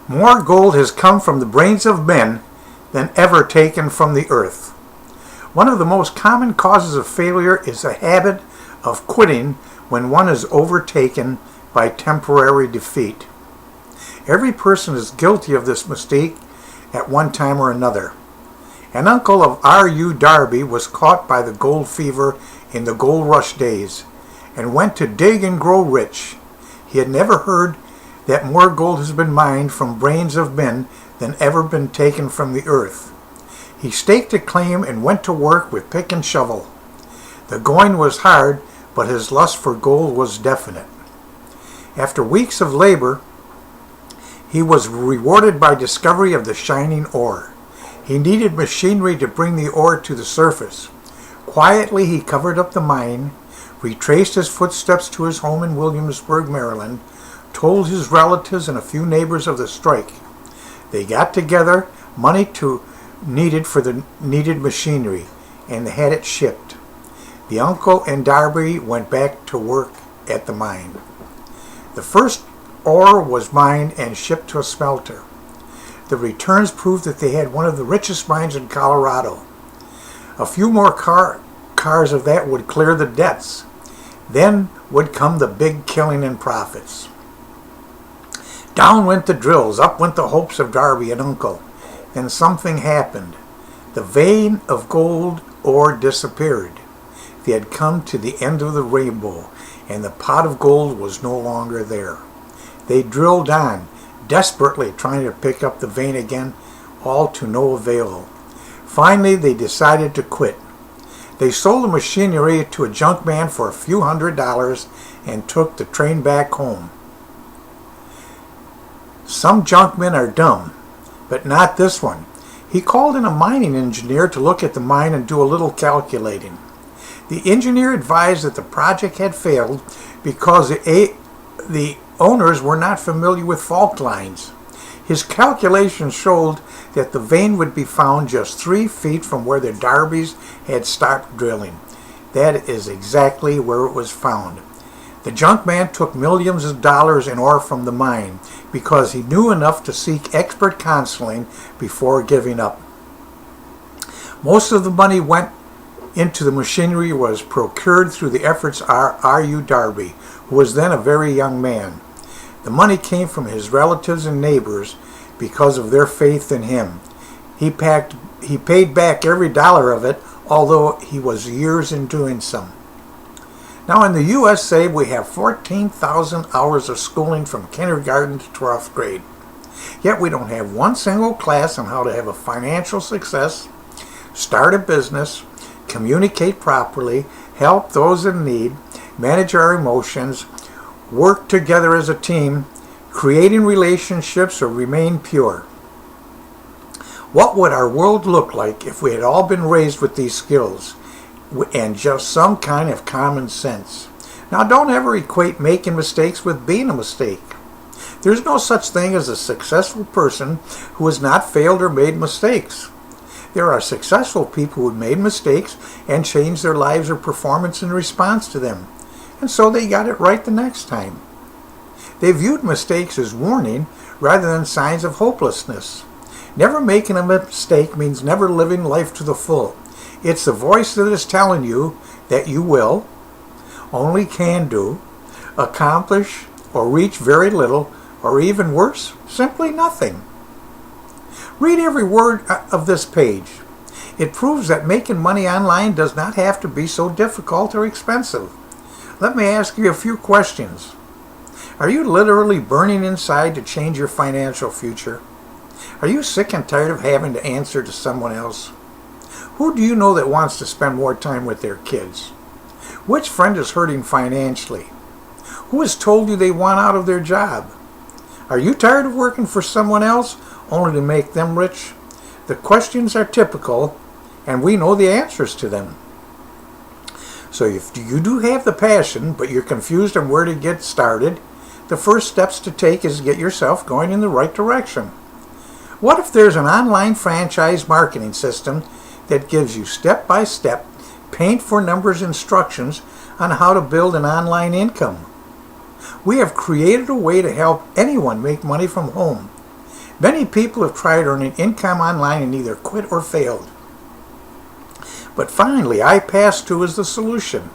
More gold has come from the brains of men than ever taken from the earth. One of the most common causes of failure is a habit of quitting when one is overtaken by temporary defeat. Every person is guilty of this mistake at one time or another. An uncle of R.U. Darby was caught by the gold fever in the gold rush days and went to dig and grow rich. He had never heard that more gold has been mined from brains of men than ever been taken from the earth. He staked a claim and went to work with pick and shovel. The going was hard, but his lust for gold was definite. After weeks of labor, he was rewarded by discovery of the shining ore. He needed machinery to bring the ore to the surface. Quietly he covered up the mine, retraced his footsteps to his home in Williamsburg, Maryland, told his relatives and a few neighbors of the strike. They got together money needed for the needed machinery, and they had it shipped. The uncle and Darby went back to work at the mine. The first ore was mined and shipped to a smelter. The returns proved that they had one of the richest mines in Colorado. A few more cars of that would clear the debts. Then would come the big killing and profits. Down went the drills, up went the hopes of Darby and Uncle. Then something happened. The vein of gold ore disappeared. They had come to the end of the rainbow, and the pot of gold was no longer there. They drilled on, desperately trying to pick up the vein again, all to no avail. Finally, they decided to quit. They sold the machinery to a junk man for a few $100s and took the train back home. Some junkmen are dumb, but not this one. He called in a mining engineer to look at the mine and do a little calculating. The engineer advised that the project had failed because the owners were not familiar with fault lines. His calculations showed that the vein would be found just 3 feet from where the Darbys had stopped drilling. That is exactly where it was found. The junk man took millions of dollars in ore from the mine because he knew enough to seek expert counseling before giving up. Most of the money went into the machinery was procured through the efforts of R.U. Darby, who was then a very young man. The money came from his relatives and neighbors because of their faith in him. He paid back every dollar of it, although he was years in doing so. Now in the USA, we have 14,000 hours of schooling from kindergarten to 12th grade. Yet we don't have one single class on how to have a financial success, start a business, communicate properly, help those in need, manage our emotions, work together as a team, creating relationships, or remain pure. What would our world look like if we had all been raised with these skills and just some kind of common sense? Now, don't ever equate making mistakes with being a mistake. There's no such thing as a successful person who has not failed or made mistakes. There are successful people who made mistakes and changed their lives or performance in response to them, and so they got it right the next time. They viewed mistakes as warning rather than signs of hopelessness. Never making a mistake means never living life to the full. It's the voice that is telling you that you will, only can do, accomplish, or reach very little, or even worse, simply nothing. Read every word of this page. It proves that making money online does not have to be so difficult or expensive. Let me ask you a few questions. Are you literally burning inside to change your financial future? Are you sick and tired of having to answer to someone else? Who do you know that wants to spend more time with their kids? Which friend is hurting financially? Who has told you they want out of their job? Are you tired of working for someone else only to make them rich? The questions are typical, and we know the answers to them. So if you do have the passion, but you're confused on where to get started, the first steps to take is to get yourself going in the right direction. What if there's an online franchise marketing system that gives you step-by-step, paint-for-numbers instructions on how to build an online income? We have created a way to help anyone make money from home. Many people have tried earning income online and either quit or failed. But finally, iPass2 is the solution.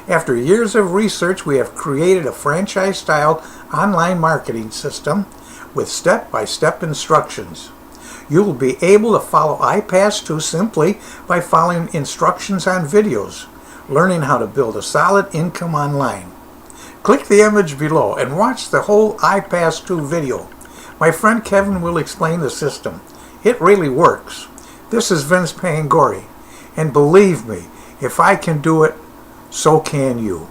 After years of research, we have created a franchise-style online marketing system with step-by-step instructions. You will be able to follow iPass2 simply by following instructions on videos, learning how to build a solid income online. Click the image below and watch the whole iPass2 video. My friend Kevin will explain the system. It really works. This is Vince Pangori, and believe me, if I can do it, so can you.